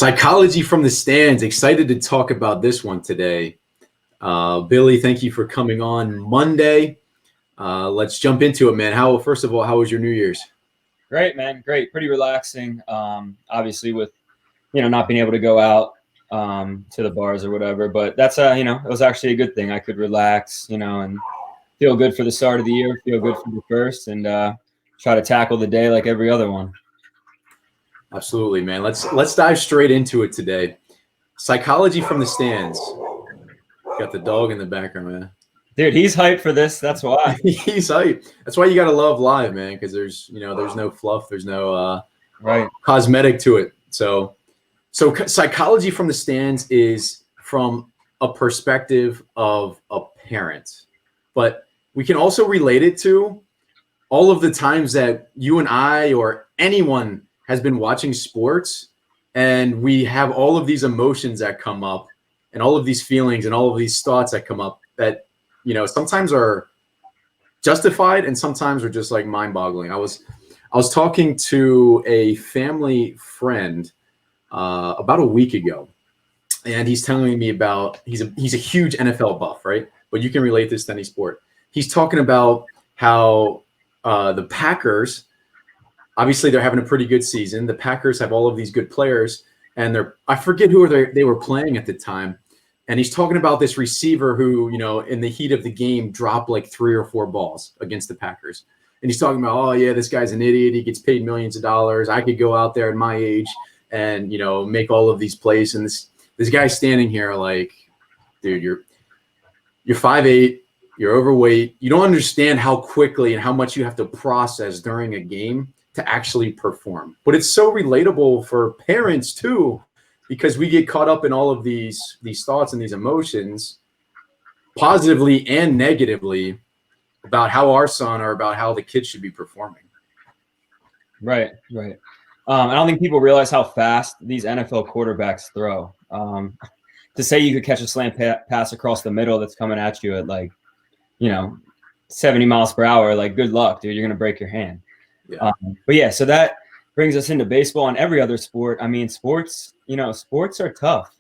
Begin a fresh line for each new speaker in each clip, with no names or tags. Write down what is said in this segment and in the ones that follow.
Psychology from the stands. Excited to talk about this one today. Billy, thank you for coming on Monday. Let's jump into it, man. First of all, how was your New Year's?
Great, man. Great. Pretty relaxing. Obviously with, not being able to go out to the bars or whatever, but that's, it was actually a good thing. I could relax, and feel good for the start of the year, feel good for the first, and try to tackle the day like every other one.
Absolutely, man. Let's dive straight into it today. Psychology from the stands. Got the dog in the background, man.
Dude, he's hyped for this. That's why.
He's hyped. That's why you gotta love live, man, because there's no fluff, there's no
right
cosmetic to it. So psychology from the stands is from a perspective of a parent, but we can also relate it to all of the times that you and I or anyone has been watching sports, and we have all of these emotions that come up and all of these feelings and all of these thoughts that come up that, sometimes are justified and sometimes are just like mind-boggling. I was talking to a family friend about a week ago, and he's telling me about he's a huge NFL buff, right? But you can relate this to any sport. He's talking about how the Packers, obviously they're having a pretty good season. The Packers have all of these good players, and I forget who they were playing at the time. And he's talking about this receiver who, in the heat of the game, dropped like 3 or 4 balls against the Packers. And he's talking about, oh yeah, this guy's an idiot. He gets paid millions of dollars. I could go out there at my age and, make all of these plays. And this guy's standing here like, dude, you're 5'8", you're overweight. You don't understand how quickly and how much you have to process during a game to actually perform. But it's so relatable for parents too, because we get caught up in all of these thoughts and these emotions, positively and negatively, about how our son or about how the kids should be performing.
Right. I don't think people realize how fast these NFL quarterbacks throw. To say you could catch a slant pass across the middle that's coming at you at 70 miles per hour, like good luck, dude. You're going to break your hand.
Yeah.
But yeah, so that brings us into baseball and every other sport. I mean, sports are tough.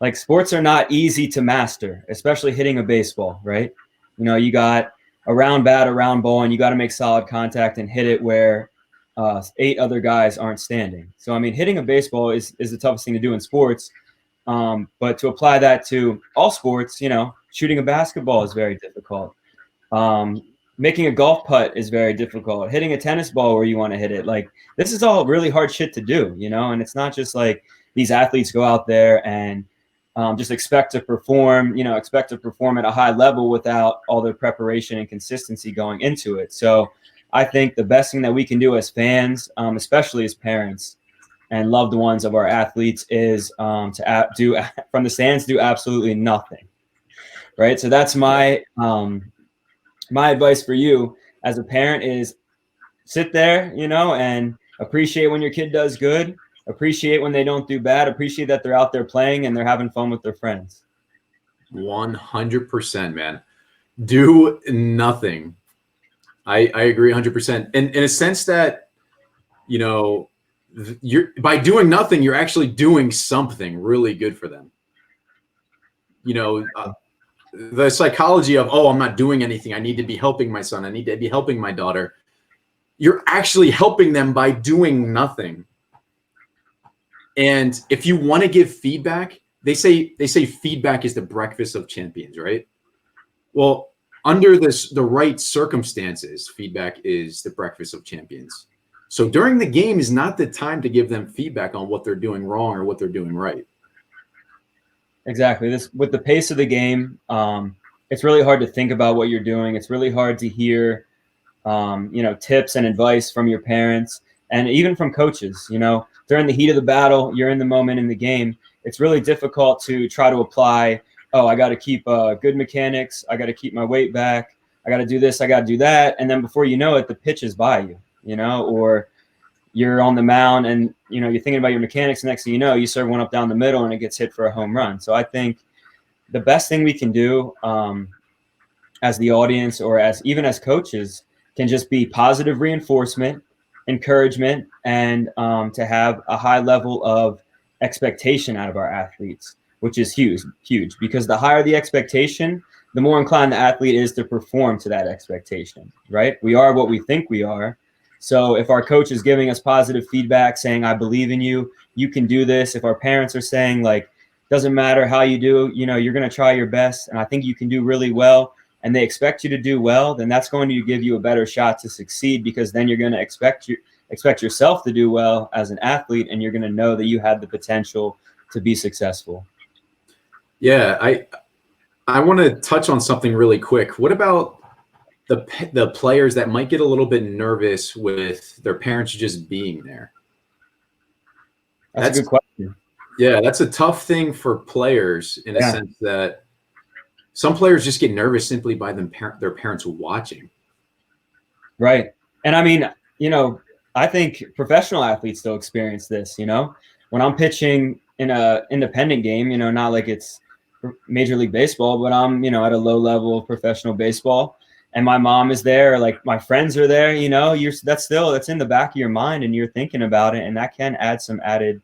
Like sports are not easy to master, especially hitting a baseball, right? You got a round bat, a round ball, and you got to make solid contact and hit it where 8 other guys aren't standing. So, I mean, hitting a baseball is the toughest thing to do in sports. But to apply that to all sports, shooting a basketball is very difficult. Making a golf putt is very difficult. Hitting a tennis ball where you want to hit it. Like, this is all really hard shit to do, and it's not just like these athletes go out there and just expect to perform at a high level without all the preparation and consistency going into it. So I think the best thing that we can do as fans, especially as parents and loved ones of our athletes, is to do from the stands, do absolutely nothing. Right. So that's my advice for you as a parent is sit there, and appreciate when your kid does good, appreciate when they don't do bad, appreciate that they're out there playing and they're having fun with their friends.
100%, man. Do nothing. I agree 100%. And in a sense that, by doing nothing, you're actually doing something really good for them. The psychology of, oh, I'm not doing anything. I need to be helping my son. I need to be helping my daughter. You're actually helping them by doing nothing. And if you want to give feedback, they say feedback is the breakfast of champions, right? Well, under the right circumstances, feedback is the breakfast of champions. So during the game is not the time to give them feedback on what they're doing wrong or what they're doing right.
Exactly. This with the pace of the game, it's really hard to think about what you're doing. It's really hard to hear, tips and advice from your parents and even from coaches. During the heat of the battle, you're in the moment in the game. It's really difficult to try to apply. Oh, I got to keep good mechanics. I got to keep my weight back. I got to do this. I got to do that. And then before you know it, the pitch is by you, or you're on the mound and, you're thinking about your mechanics. Next thing you know, you serve one up down the middle and it gets hit for a home run. So I think the best thing we can do as the audience or even as coaches can just be positive reinforcement, encouragement, and to have a high level of expectation out of our athletes, which is huge, because the higher the expectation, the more inclined the athlete is to perform to that expectation, right? We are what we think we are. So if our coach is giving us positive feedback saying, I believe in you, you can do this. If our parents are saying, like, doesn't matter how you do, you're going to try your best, and I think you can do really well, and they expect you to do well, then that's going to give you a better shot to succeed, because then you're going to expect yourself to do well as an athlete, and you're going to know that you had the potential to be successful.
Yeah, I want to touch on something really quick. What about the players that might get a little bit nervous with their parents just being there?
That's a good question.
Yeah, that's a tough thing for players in a sense that some players just get nervous simply by their parents watching.
Right. And I mean, I think professional athletes still experience this, when I'm pitching in a independent game, not like it's Major League Baseball, but I'm, at a low level of professional baseball, and my mom is there, like my friends are there, that's in the back of your mind, and you're thinking about it, and that can add some added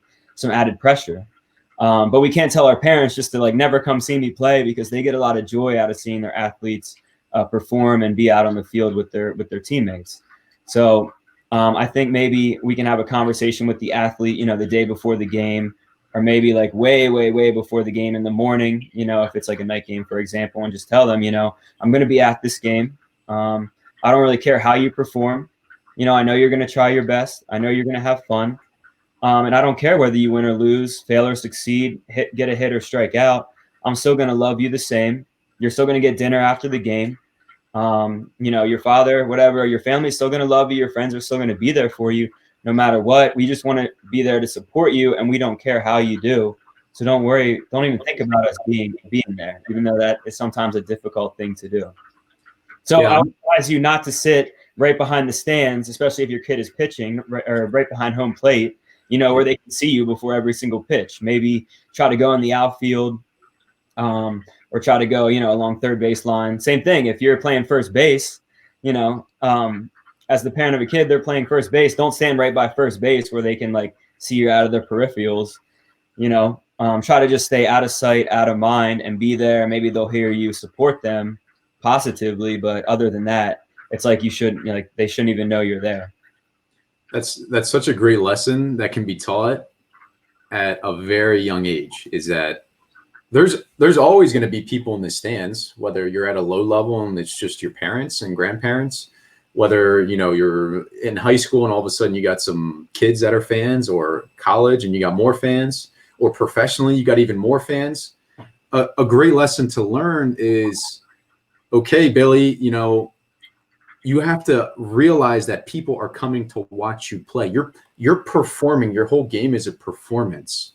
pressure. But we can't tell our parents just to like never come see me play, because they get a lot of joy out of seeing their athletes perform and be out on the field with their teammates. So I think maybe we can have a conversation with the athlete, the day before the game, or maybe like way before the game in the morning, if it's like a night game, for example, and just tell them, I'm going to be at this game. I don't really care how you perform. I know you're going to try your best. I know you're going to have fun. And I don't care whether you win or lose, fail or succeed, get a hit or strike out. I'm still going to love you the same. You're still going to get dinner after the game. Your father, whatever, your family's still going to love you. Your friends are still going to be there for you no matter what. We just want to be there to support you, and we don't care how you do. So don't worry. Don't even think about us being there, even though that is sometimes a difficult thing to do. So I would advise you not to sit right behind the stands, especially if your kid is pitching, or right behind home plate, where they can see you before every single pitch. Maybe try to go in the outfield, or try to go, along third base line. Same thing. If you're playing first base, as the parent of a kid, they're playing first base. Don't stand right by first base where they can like see you out of their peripherals. Try to just stay out of sight, out of mind, and be there. Maybe they'll hear you support them positively, but other than that, it's like they shouldn't even know you're there.
That's such a great lesson that can be taught at a very young age, is that there's always going to be people in the stands, whether you're at a low level and it's just your parents and grandparents, whether you're in high school and all of a sudden you got some kids that are fans, or college and you got more fans, or professionally you got even more fans. A great lesson to learn is, okay, Billy, you have to realize that people are coming to watch you play. You're performing. Your whole game is a performance.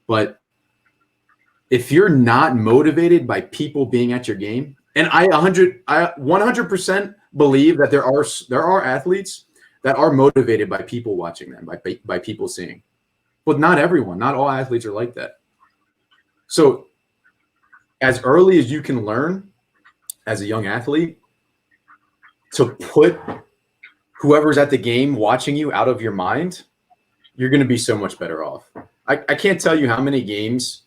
But if you're not motivated by people being at your game, and I 100% believe that there are athletes that are motivated by people watching them, by people seeing, but not everyone, not all athletes are like that. So as early as you can learn as a young athlete to put whoever's at the game watching you out of your mind, you're going to be so much better off. I can't tell you how many games,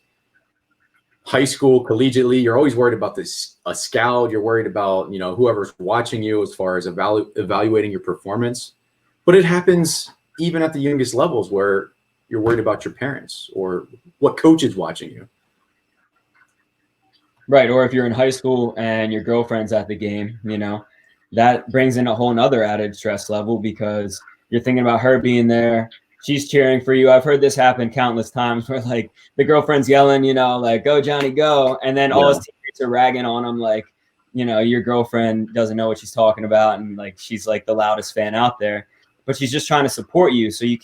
high school, collegiately, you're always worried about a scout. You're worried about, whoever's watching you as far as evaluating your performance. But it happens even at the youngest levels, where you're worried about your parents or what coach is watching you.
Right. Or if you're in high school and your girlfriend's at the game, that brings in a whole nother added stress level, because you're thinking about her being there. She's cheering for you. I've heard this happen countless times, where like the girlfriend's yelling, like, go Johnny, go. And then all his teammates are ragging on him. Like, your girlfriend doesn't know what she's talking about. And like, she's like the loudest fan out there, but she's just trying to support you. So you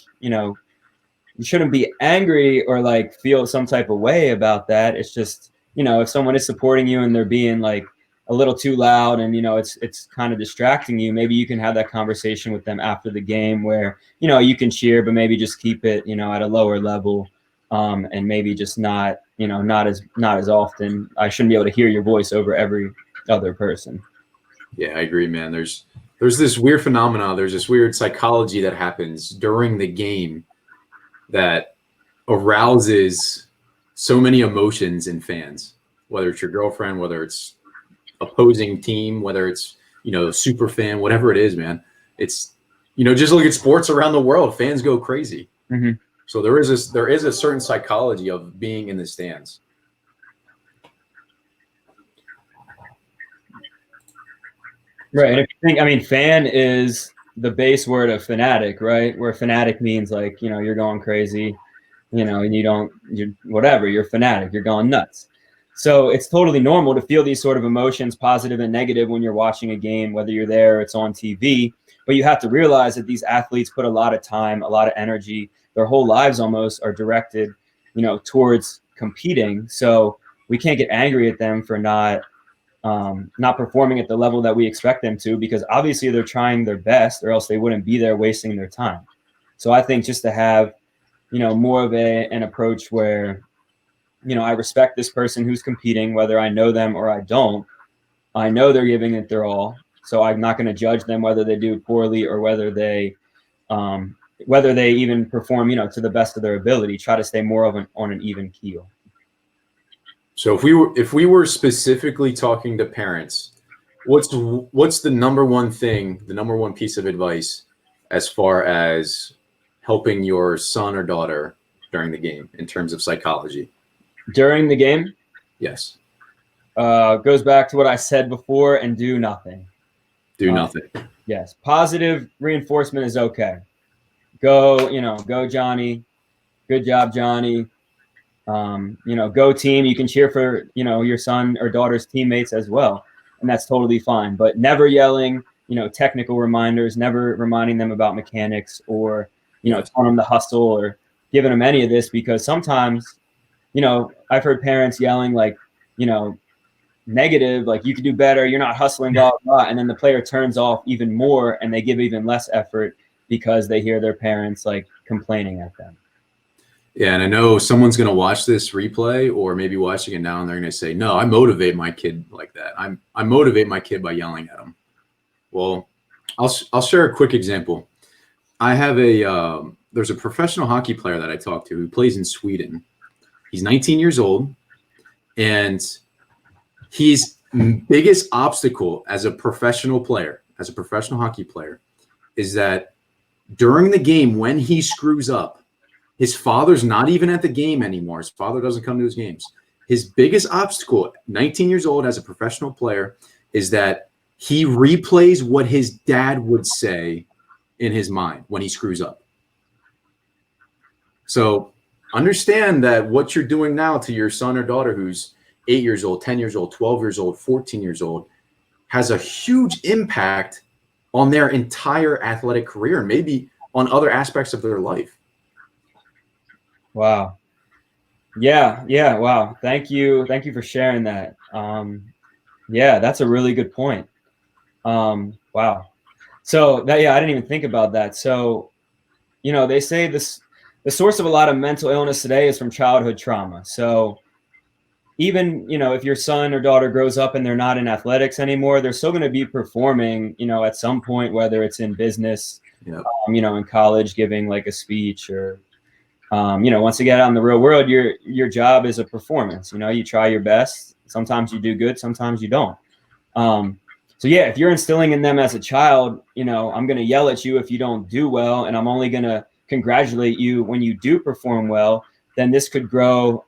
shouldn't be angry or like feel some type of way about that. It's just, if someone is supporting you and they're being like a little too loud, and it's kind of distracting you, maybe you can have that conversation with them after the game, where you can cheer, but maybe just keep it at a lower level, and maybe just not as often. I shouldn't be able to hear your voice over every other person.
Yeah, I agree, man. There's this weird phenomena. There's this weird psychology that happens during the game that, arouses so many emotions in fans, whether it's your girlfriend, whether it's opposing team, whether it's, super fan, whatever it is, man. It's, just look at sports around the world. Fans go crazy.
Mm-hmm.
So there is a certain psychology of being in the stands.
Right. And if you think, fan is the base word of fanatic, right? Where fanatic means like, you're going crazy, and you're fanatic, you're going nuts. So it's totally normal to feel these sort of emotions, positive and negative, when you're watching a game, whether you're there or it's on TV. But you have to realize that these athletes put a lot of time, a lot of energy, their whole lives almost are directed, towards competing. So we can't get angry at them for not performing at the level that we expect them to, because obviously they're trying their best, or else they wouldn't be there wasting their time. So I think just to have, more of an approach where, I respect this person who's competing, whether I know them or I don't. I know they're giving it their all, so I'm not going to judge them whether they do poorly or whether they even perform, to the best of their ability. Try to stay more on an even keel.
So if we were specifically talking to parents, what's the number one thing, the number one piece of advice as far as helping your son or daughter during the game in terms of psychology?
During the game?
Yes.
Goes back to what I said before, and do nothing.
Do nothing.
Yes. Positive reinforcement is okay. Go Johnny. Good job, Johnny. Go team. You can cheer for, your son or daughter's teammates as well. And that's totally fine. But never yelling, technical reminders, never reminding them about mechanics, or, telling them to hustle or giving them any of this, because sometimes, I've heard parents yelling like, negative, like you could do better, you're not hustling, blah, blah, and then the player turns off even more and they give even less effort because they hear their parents like complaining at them.
Yeah, and I know someone's going to watch this replay or maybe watching it now, and they're going to say, no, I motivate my kid like that. I motivate my kid by yelling at him. Well, I'll share a quick example. I have there's a professional hockey player that I talked to who plays in Sweden. He's 19 years old, and his biggest obstacle as a professional player, as a professional hockey player, is that during the game, when he screws up, his father's not even at the game anymore. His father doesn't come to his games. His biggest obstacle, 19 years old as a professional player, is that he replays what his dad would say in his mind when he screws up. So understand that what you're doing now to your son or daughter who's 8 years old, 10 years old, 12 years old, 14 years old, has a huge impact on their entire athletic career, and maybe on other aspects of their life.
Wow. Yeah. Wow. Thank you for sharing that. Yeah, that's a really good point. Wow. So I didn't even think about that. So, they say the source of a lot of mental illness today is from childhood trauma. So even, if your son or daughter grows up and they're not in athletics anymore, they're still going to be performing, at some point, whether it's in business, in college, giving like a speech, or, once you get out in the real world, your job is a performance. You try your best. Sometimes you do good, sometimes you don't. So yeah, if you're instilling in them as a child, I'm going to yell at you if you don't do well, and I'm only going to congratulate you when you do perform well, then this could grow,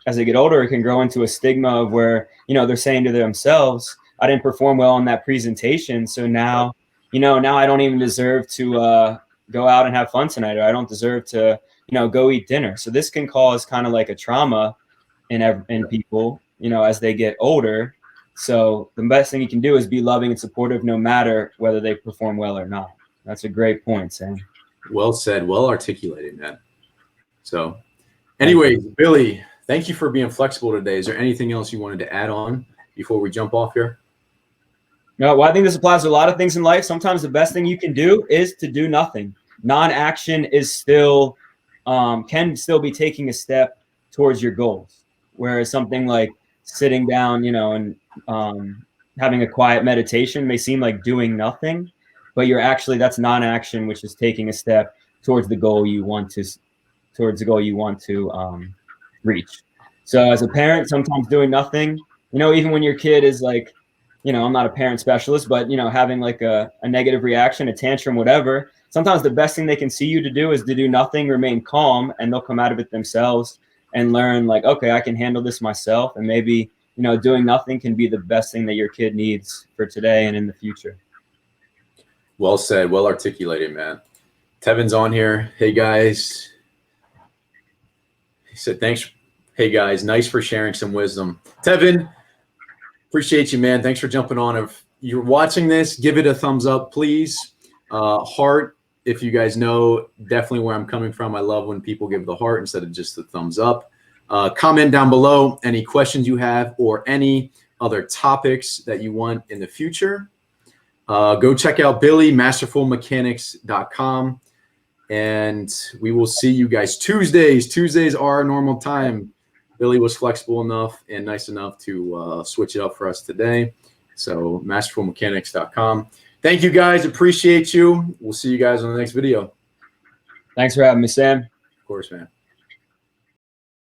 as they get older, it can grow into a stigma of where, they're saying to themselves, I didn't perform well on that presentation. So now, now I don't even deserve to go out and have fun tonight, or I don't deserve to, go eat dinner. So this can cause kind of like a trauma in people, as they get older. So the best thing you can do is be loving and supportive, no matter whether they perform well or not. That's a great point, Sam.
Well said, well articulated, man. So anyways, Billy, thank you for being flexible today. Is there anything else you wanted to add on before we jump off here?
No, well, I think this applies to a lot of things in life. Sometimes the best thing you can do is to do nothing. Non-action is still can still be taking a step towards your goals. Whereas something like sitting down, and having a quiet meditation may seem like doing nothing, but that's non-action, which is taking a step towards the goal you want to towards the goal you want to reach. So as a parent, sometimes doing nothing, even when your kid is like, I'm not a parent specialist, but having like a negative reaction, a tantrum, whatever, sometimes the best thing they can see you to do is to do nothing, remain calm, and they'll come out of it themselves and learn like, okay, I can handle this myself. And maybe, doing nothing can be the best thing that your kid needs for today and in the future.
Well said, well articulated, man. Tevin's on here. Hey guys. He said, thanks. Hey guys, nice for sharing some wisdom. Tevin, appreciate you, man. Thanks for jumping on. If you're watching this, give it a thumbs up, please. Heart, if you guys know definitely where I'm coming from. I love when people give the heart instead of just the thumbs up. Comment down below any questions you have or any other topics that you want in the future. Go check out Billy, masterfulmechanics.com. And we will see you guys Tuesdays. Tuesdays are our normal time. Billy was flexible enough and nice enough to switch it up for us today. So masterfulmechanics.com. Thank you guys. Appreciate you. We'll see you guys on the next video.
Thanks for having me, Sam.
Of course, man.